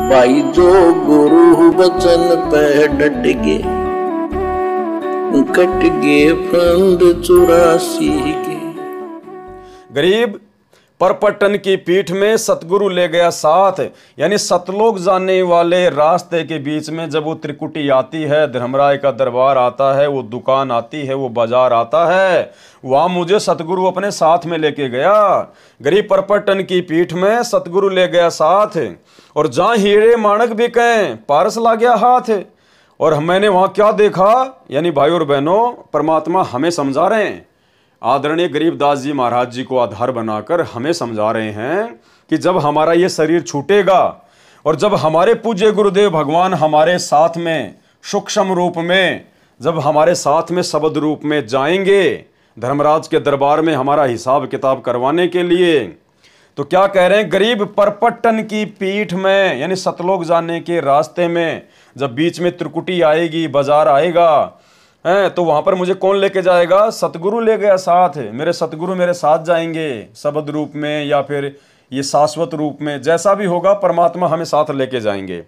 भाई जो गुरु वचन पे डट गे, कट गे फंद 84 के। गरीब परपटन की पीठ में सतगुरु ले गया साथ, यानी सतलोक जाने वाले रास्ते के बीच में जब वो त्रिकुटी आती है, धर्मराय का दरबार आता है, वो दुकान आती है, वो बाजार आता है, वहां मुझे सतगुरु अपने साथ में लेके गया। गरीब परपटन की पीठ में सतगुरु ले गया साथ, और जहां हीरे माणक बिके पारस ला गया हाथ। और मैंने वहां क्या देखा, यानी भाई और बहनों, परमात्मा हमें समझा रहे हैं, आदरणीय गरीबदास जी महाराज जी को आधार बनाकर हमें समझा रहे हैं कि जब हमारा ये शरीर छूटेगा और जब हमारे पूज्य गुरुदेव भगवान हमारे साथ में सूक्ष्म रूप में, जब हमारे साथ में शब्द रूप में जाएंगे धर्मराज के दरबार में हमारा हिसाब किताब करवाने के लिए, तो क्या कह रहे हैं, गरीब परपट्टन की पीठ में, यानी सतलोक जाने के रास्ते में जब बीच में त्रिकुटी आएगी, बाजार आएगा, तो वहां पर मुझे कौन लेके जाएगा? सतगुरु ले गया साथ। मेरे सतगुरु मेरे साथ जाएंगे, शब्द रूप में या फिर ये शाश्वत रूप में, जैसा भी होगा परमात्मा हमें साथ लेके जाएंगे।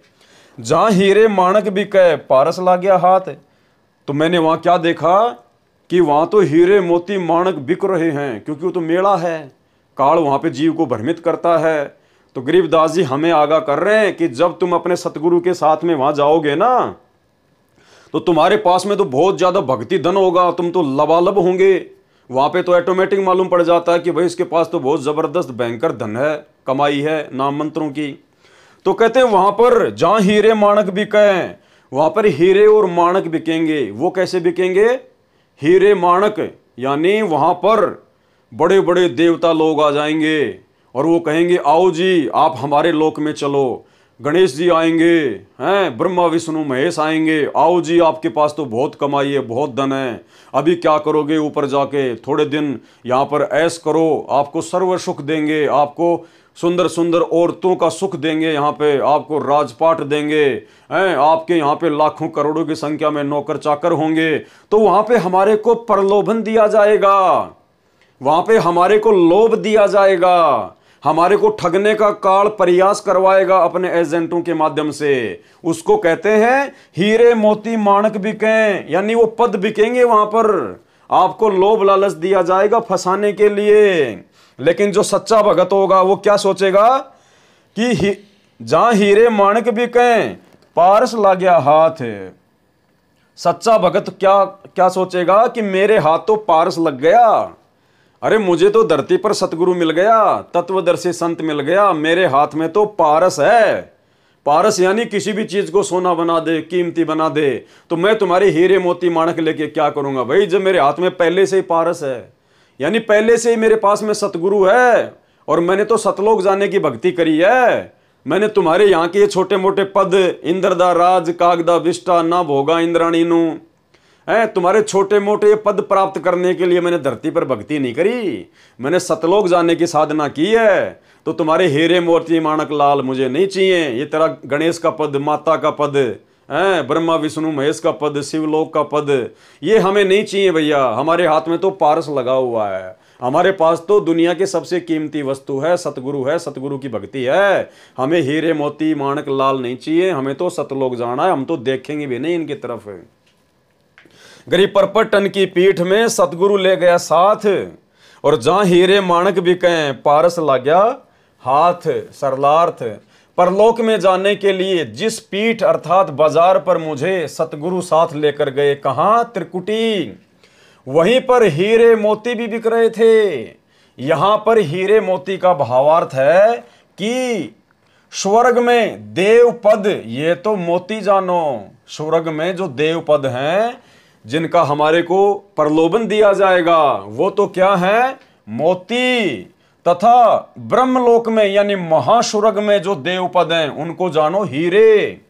जहां हीरे माणक बिके पारस ला गया हाथ, तो मैंने वहां क्या देखा कि वहां तो हीरे मोती माणक बिक रहे हैं, क्योंकि वो तो मेला है, काल वहां पे जीव को भ्रमित करता है। तो गरीबदास जी हमें आगाह कर रहे हैं कि जब तुम अपने सतगुरु के साथ में वहां जाओगे ना, तो तुम्हारे पास में तो बहुत ज्यादा भक्ति धन होगा, तुम तो लबालब होंगे। वहां पे तो ऑटोमेटिक मालूम पड़ जाता है कि भाई इसके पास तो बहुत जबरदस्त भयंकर धन है, कमाई है नाम मंत्रों की। तो कहते हैं वहां पर जहां हीरे माणक बिके, वहां पर हीरे और माणक बिकेंगे। वो कैसे बिकेंगे? हीरे माणक यानी वहां पर बड़े बड़े देवता लोग आ जाएंगे और वो कहेंगे आओ जी आप हमारे लोक में चलो। गणेश जी आएंगे, हैं, ब्रह्मा विष्णु महेश आएंगे, आओ जी आपके पास तो बहुत कमाई है, बहुत धन है, अभी क्या करोगे, ऊपर जाके थोड़े दिन यहाँ पर ऐश करो, आपको सर्व सुख देंगे, आपको सुंदर सुंदर औरतों का सुख देंगे, यहाँ पे आपको राजपाट देंगे, हैं, आपके यहाँ पे लाखों करोड़ों की संख्या में नौकर चाकर होंगे। तो वहाँ पे हमारे को प्रलोभन दिया जाएगा, वहाँ पे हमारे को लोभ दिया जाएगा, हमारे को ठगने का काल प्रयास करवाएगा अपने एजेंटों के माध्यम से। उसको कहते हैं हीरे मोती माणक बिके, यानी वो पद बिकेंगे वहां पर, आपको लोभ लालच दिया जाएगा फंसाने के लिए। लेकिन जो सच्चा भगत होगा वो क्या सोचेगा कि जहां हीरे माणक बिके पारस ला गया हाथ। सच्चा भगत क्या क्या सोचेगा कि मेरे हाथ तो पारस लग गया, अरे मुझे तो धरती पर सतगुरु मिल गया, तत्वदर्शी संत मिल गया, मेरे हाथ में तो पारस है। पारस यानी किसी भी चीज को सोना बना दे, कीमती बना दे, तो मैं तुम्हारे हीरे मोती माणक लेके क्या करूंगा भाई, जब मेरे हाथ में पहले से ही पारस है, यानी पहले से ही मेरे पास में सतगुरु है, और मैंने तो सतलोक जाने की भक्ति करी है। मैंने तुम्हारे यहाँ के छोटे मोटे पद, इंद्रदा राज कागदा विष्टा ना भोगा इंद्राणी नु, तुम्हारे छोटे मोटे पद प्राप्त करने के लिए मैंने धरती पर भक्ति नहीं करी, मैंने सतलोक जाने की साधना की है। तो तुम्हारे हीरे मोती माणक लाल मुझे नहीं चाहिए, ये तेरा गणेश का पद, माता का पद, ब्रह्मा विष्णु महेश का पद, शिवलोक का पद, ये हमें नहीं चाहिए भैया। हमारे हाथ में तो पारस लगा हुआ है, हमारे पास तो दुनिया की सबसे कीमती वस्तु है, सतगुरु है, सतगुरु की भक्ति है। हमें हीरे मोती माणक लाल नहीं चाहिए, हमें तो सतलोक जाना है, हम तो देखेंगे भी नहीं इनकी तरफ। गरीब परपट्टन की पीठ में सतगुरु ले गया साथ, और जहां हीरे माणक बिके पारस ला गया हाथ। सरलार्थ, परलोक में जाने के लिए जिस पीठ अर्थात बाजार पर मुझे सतगुरु साथ लेकर गए, कहां? त्रिकुटी, वहीं पर हीरे मोती भी बिक रहे थे। यहां पर हीरे मोती का भावार्थ है कि स्वर्ग में देव पद, ये तो मोती जानो, स्वर्ग में जो देव पद हैं जिनका हमारे को प्रलोभन दिया जाएगा, वो तो क्या है? मोती। तथा ब्रह्मलोक में यानी महास्वर्ग में जो देव पद हैं उनको जानो हीरे।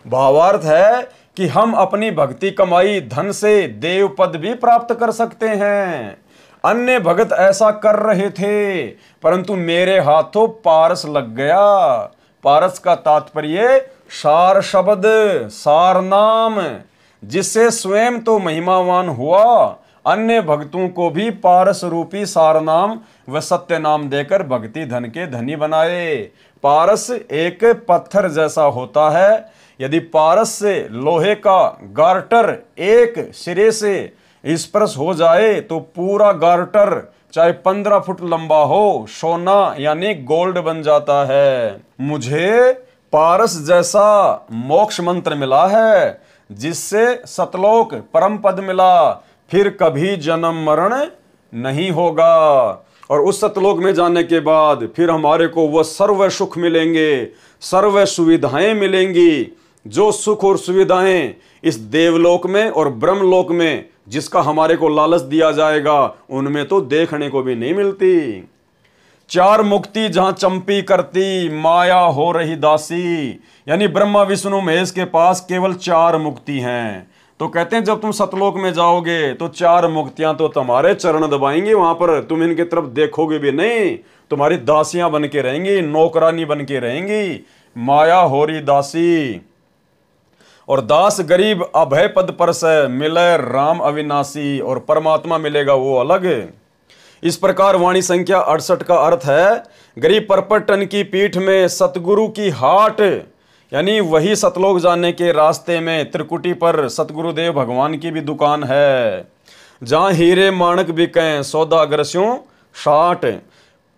भावार्थ है कि हम अपनी भक्ति कमाई धन से देव पद भी प्राप्त कर सकते हैं। अन्य भगत ऐसा कर रहे थे, परंतु मेरे हाथों पारस लग गया। पारस का तात्पर्य सार शब्द, सार नाम, जिससे स्वयं तो महिमावान हुआ, अन्य भक्तों को भी पारस रूपी सार नाम व सत्य नाम देकर भक्ति धन के धनी बनाए। पारस एक पत्थर जैसा होता है। यदि पारस से लोहे का गार्टर एक सिरे से स्पर्श हो जाए तो पूरा गार्टर चाहे 15 फुट लंबा हो, सोना यानी गोल्ड बन जाता है। मुझे पारस जैसा मोक्ष मंत्र मिला है जिससे सतलोक परम पद मिला, फिर कभी जन्म मरण नहीं होगा। और उस सतलोक में जाने के बाद फिर हमारे को वह सर्व सुख मिलेंगे, सर्व सुविधाएं मिलेंगी। जो सुख और सुविधाएं इस देवलोक में और ब्रह्मलोक में जिसका हमारे को लालच दिया जाएगा, उनमें तो देखने को भी नहीं मिलती। चार मुक्ति जहां चंपी करती, माया हो रही दासी। यानी ब्रह्मा विष्णु महेश के पास केवल 4 मुक्ति हैं। तो कहते हैं जब तुम सतलोक में जाओगे तो 4 मुक्तियां तो तुम्हारे चरण दबाएंगे, वहां पर तुम इनकी तरफ देखोगे भी नहीं, तुम्हारी दासियां बन के रहेंगी, नौकरानी बन के रहेंगी। माया हो रही दासी और दास गरीब अभय पद पर से मिले राम अविनाशी, और परमात्मा मिलेगा वो अलग। इस प्रकार वाणी संख्या 68 का अर्थ है, गरीब परपटन की पीठ में सतगुरु की हाट, यानी वही सतलोक जाने के रास्ते में त्रिकुटी पर सतगुरुदेव भगवान की भी दुकान है, जहां हीरे माणक बिकें सौदागरस्यों साठ।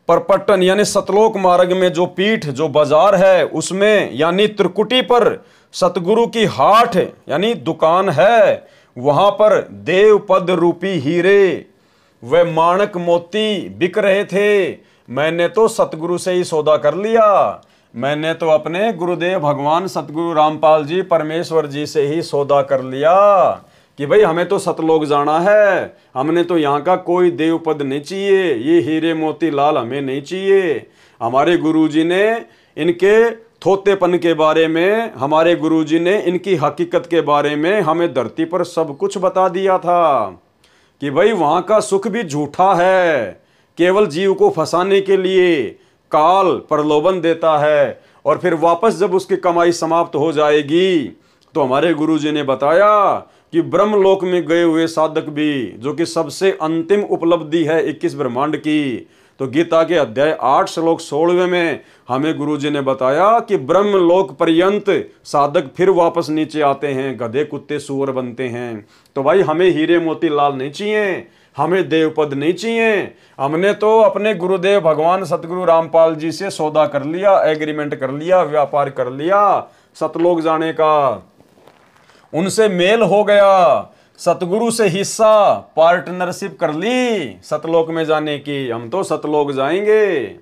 परपटन यानी सतलोक मार्ग में जो पीठ, जो बाजार है, उसमें यानी त्रिकुटी पर सतगुरु की हाट यानी दुकान है। वहां पर देव पद रूपी हीरे वे माणक मोती बिक रहे थे। मैंने तो सतगुरु से ही सौदा कर लिया, मैंने तो अपने गुरुदेव भगवान सतगुरु रामपाल जी परमेश्वर जी से ही सौदा कर लिया कि भाई हमें तो सतलोक जाना है, हमने तो यहाँ का कोई देव पद नहीं चाहिए, ये हीरे मोती लाल हमें नहीं चाहिए। हमारे गुरुजी ने इनके थोतेपन के बारे में, हमारे गुरुजी ने इनकी हकीकत के बारे में हमें धरती पर सब कुछ बता दिया था कि भाई वहां का सुख भी झूठा है, केवल जीव को फंसाने के लिए काल प्रलोभन देता है, और फिर वापस जब उसकी कमाई समाप्त हो जाएगी तो हमारे गुरुजी ने बताया कि ब्रह्मलोक में गए हुए साधक भी, जो कि सबसे अंतिम उपलब्धि है 21 ब्रह्मांड की, तो गीता के अध्याय 8 श्लोक 16 में हमें गुरुजी ने बताया कि ब्रह्मलोक पर्यंत साधक फिर वापस नीचे आते हैं, गधे कुत्ते सूअर बनते हैं। तो भाई हमें हीरे मोती लाल नहीं चाहिए, हमें देवपद नहीं चाहिए, हमने तो अपने गुरुदेव भगवान सतगुरु रामपाल जी से सौदा कर लिया, एग्रीमेंट कर लिया, व्यापार कर लिया सतलोक जाने का, उनसे मेल हो गया, सतगुरु से हिस्सा पार्टनरशिप कर ली सतलोक में जाने की, हम तो सतलोक जाएंगे।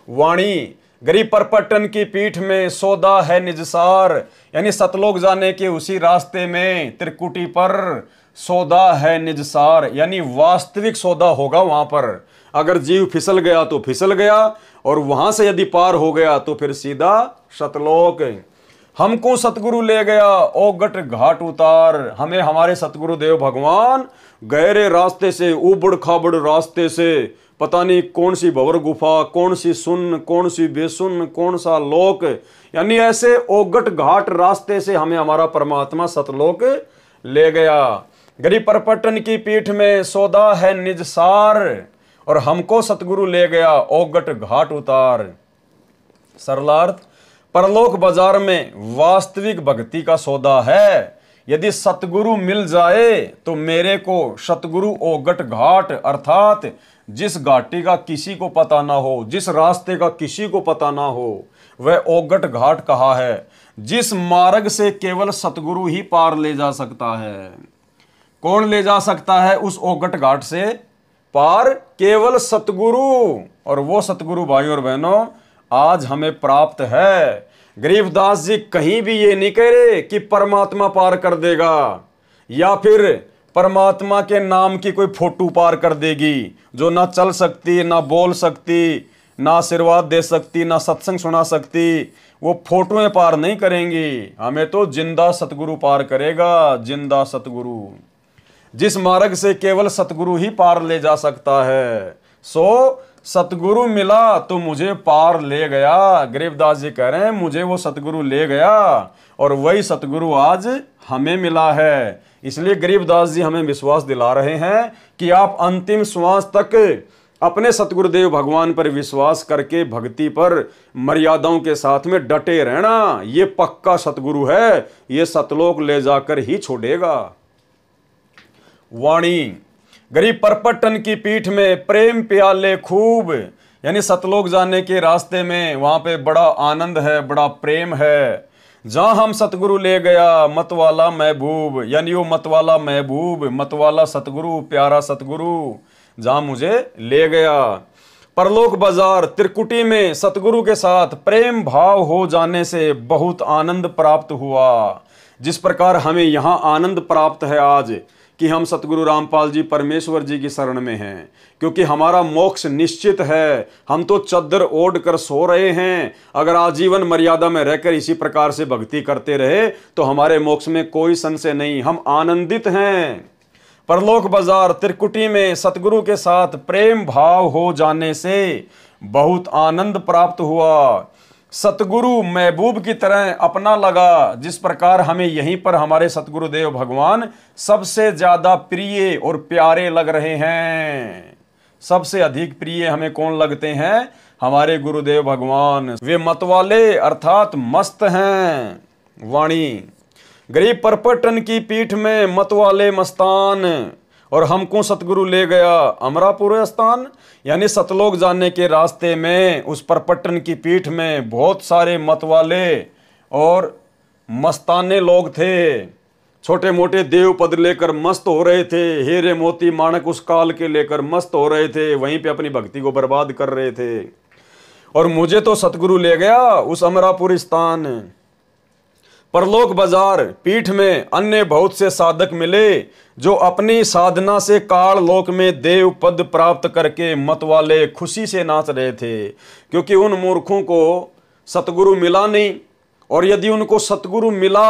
वाणी गरीब परपटन की पीठ में सौदा है निजसार, यानी सतलोक जाने के उसी रास्ते में त्रिकुटी पर सौदा है निजसार, यानी वास्तविक सौदा होगा वहां पर। अगर जीव फिसल गया तो फिसल गया, और वहां से यदि पार हो गया तो फिर सीधा सतलोक। हमको सतगुरु ले गया ओगट घाट उतार, हमें हमारे सतगुरु देव भगवान गहरे रास्ते से, उबड़ खाबड़ रास्ते से, पता नहीं कौन सी भंवर गुफा, कौन सी सुन, कौन सी बेसुन, कौन सा लोक, यानी ऐसे ओगट घाट रास्ते से हमें हमारा परमात्मा सतलोक ले गया। गरीब परपटन की पीठ में सौदा है निजसार, और हमको सतगुरु ले गया ओगट घाट उतार। सरलार्थ परलोक बाजार में वास्तविक भक्ति का सौदा है। यदि सतगुरु मिल जाए तो मेरे को सतगुरु ओगट घाट, अर्थात जिस घाटी का किसी को पता ना हो, जिस रास्ते का किसी को पता ना हो, वह ओगट घाट कहा है, जिस मार्ग से केवल सतगुरु ही पार ले जा सकता है। कौन ले जा सकता है उस ओगट घाट से पार? केवल सतगुरु, और वो सतगुरु भाई और बहनों आज हमें प्राप्त है। गरीबदास जी कहीं भी ये नहीं कह रहे कि परमात्मा पार कर देगा, या फिर परमात्मा के नाम की कोई फोटो पार कर देगी जो ना चल सकती, ना बोल सकती, ना आशीर्वाद दे सकती, ना सत्संग सुना सकती। वो फोटोएं पार नहीं करेंगी, हमें तो जिंदा सतगुरु पार करेगा, जिंदा सतगुरु, जिस मार्ग से केवल सतगुरु ही पार ले जा सकता है। सो सतगुरु मिला तो मुझे पार ले गया। गरीबदास जी कह रहे हैं मुझे वो सतगुरु ले गया, और वही सतगुरु आज हमें मिला है। इसलिए गरीबदास जी हमें विश्वास दिला रहे हैं कि आप अंतिम श्वास तक अपने सतगुरुदेव भगवान पर विश्वास करके भक्ति पर मर्यादाओं के साथ में डटे रहना, ये पक्का सतगुरु है, ये सतलोक ले जाकर ही छोड़ेगा। वाणी, गरीब परपटन की पीठ में प्रेम प्याले खूब, यानी सतलोक जाने के रास्ते में वहां पे बड़ा आनंद है, बड़ा प्रेम है। जहां हम सतगुरु ले गया मतवाला महबूब, यानी वो मतवाला महबूब, मतवाला सतगुरु, प्यारा सतगुरु जहां मुझे ले गया। परलोक बाजार त्रिकुटी में सतगुरु के साथ प्रेम भाव हो जाने से बहुत आनंद प्राप्त हुआ। जिस प्रकार हमें यहाँ आनंद प्राप्त है आज कि हम सतगुरु रामपाल जी परमेश्वर जी की शरण में हैं, क्योंकि हमारा मोक्ष निश्चित है। हम तो चद्दर ओढ़ कर सो रहे हैं। अगर आजीवन मर्यादा में रहकर इसी प्रकार से भक्ति करते रहे तो हमारे मोक्ष में कोई संशय नहीं, हम आनंदित हैं। परलोक बाजार त्रिकुटी में सतगुरु के साथ प्रेम भाव हो जाने से बहुत आनंद प्राप्त हुआ। सतगुरु महबूब की तरह अपना लगा। जिस प्रकार हमें यहीं पर हमारे सतगुरुदेव भगवान सबसे ज्यादा प्रिय और प्यारे लग रहे हैं। सबसे अधिक प्रिय हमें कौन लगते हैं? हमारे गुरुदेव भगवान। वे मतवाले अर्थात मस्त हैं। वाणी, गरीब परपटन की पीठ में मतवाले मस्तान, और हमको सतगुरु ले गया अमरापुर स्थान, यानी सतलोक जाने के रास्ते में उस परपटन की पीठ में बहुत सारे मतवाले और मस्ताने लोग थे। छोटे मोटे देव पद लेकर मस्त हो रहे थे, हीरे मोती माणक उस काल के लेकर मस्त हो रहे थे, वहीं पे अपनी भक्ति को बर्बाद कर रहे थे। और मुझे तो सतगुरु ले गया उस अमरापुर स्थान। परलोक बाजार पीठ में अन्य बहुत से साधक मिले जो अपनी साधना से काल लोक में देव पद प्राप्त करके मतवाले खुशी से नाच रहे थे, क्योंकि उन मूर्खों को सतगुरु मिला नहीं। और यदि उनको सतगुरु मिला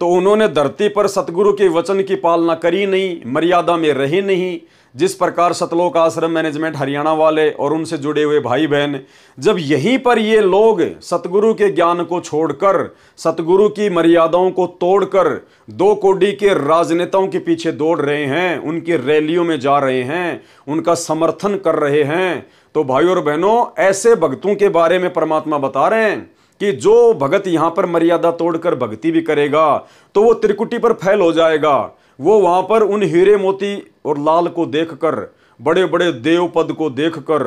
तो उन्होंने धरती पर सतगुरु के वचन की पालना करी नहीं, मर्यादा में रही नहीं। जिस प्रकार सतलोक आश्रम मैनेजमेंट हरियाणा वाले और उनसे जुड़े हुए भाई बहन, जब यहीं पर ये लोग सतगुरु के ज्ञान को छोड़कर, सतगुरु की मर्यादाओं को तोड़कर दो कोड़ी के राजनेताओं के पीछे दौड़ रहे हैं, उनकी रैलियों में जा रहे हैं, उनका समर्थन कर रहे हैं, तो भाइयों और बहनों, ऐसे भक्तों के बारे में परमात्मा बता रहे हैं कि जो भगत यहां पर मर्यादा तोड़कर भक्ति भी करेगा तो वो त्रिकुटी पर फैल हो जाएगा। वो वहां पर उन हीरे मोती और लाल को देखकर, बड़े बड़े देव पद को देखकर,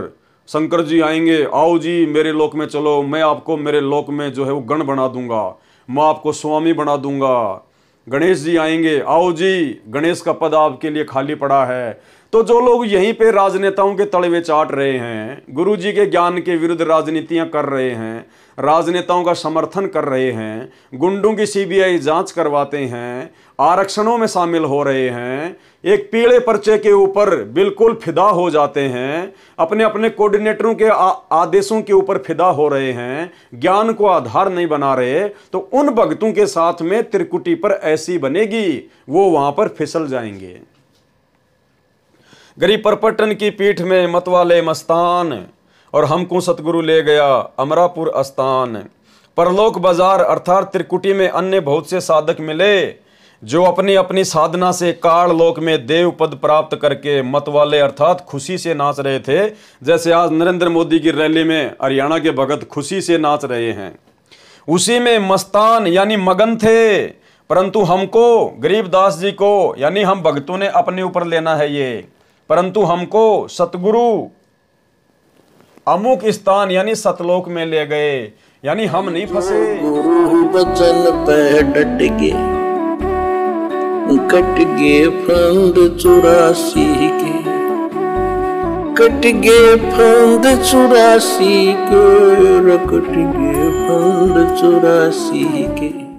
शंकर जी आएंगे, आओ जी मेरे लोक में चलो, मैं आपको मेरे लोक में जो है वो गण बना दूंगा, मैं आपको स्वामी बना दूंगा। गणेश जी आएंगे, आओ जी गणेश का पद आपके लिए खाली पड़ा है। तो जो लोग यहीं पे राजनेताओं के तलवे चाट रहे हैं, गुरु जी के ज्ञान के विरुद्ध राजनीतियां कर रहे हैं, राजनेताओं का समर्थन कर रहे हैं, गुंडों की सीबीआई जांच करवाते हैं, आरक्षणों में शामिल हो रहे हैं, एक पीले पर्चे के ऊपर बिल्कुल फिदा हो जाते हैं, अपने अपने कोऑर्डिनेटरों के आदेशों के ऊपर फिदा हो रहे हैं, ज्ञान को आधार नहीं बना रहे, तो उन भक्तों के साथ में त्रिकुटी पर ऐसी बनेगी, वो वहां पर फिसल जाएंगे। गरीब परपटन की पीठ में मतवाले मस्तान, और हमको सतगुरु ले गया अमरापुर स्थान। परलोक बाजार अर्थात त्रिकुटी में अन्य बहुत से साधक मिले जो अपनी अपनी साधना से काल लोक में देव पद प्राप्त करके मतवाले अर्थात खुशी से नाच रहे थे। जैसे आज नरेंद्र मोदी की रैली में हरियाणा के भगत खुशी से नाच रहे हैं, उसी में मस्तान यानी मगन थे। परंतु हमको गरीबदास जी को यानी हम भक्तों ने अपने ऊपर लेना है ये, परंतु हमको सतगुरु अमुक स्थान यानी सतलोक में ले गए, यानी हम नहीं फंसे। गुरु बचन पे डट के कट गए फंद 84 के, कट गए फंद 84 के, कट गए फंद 84 के।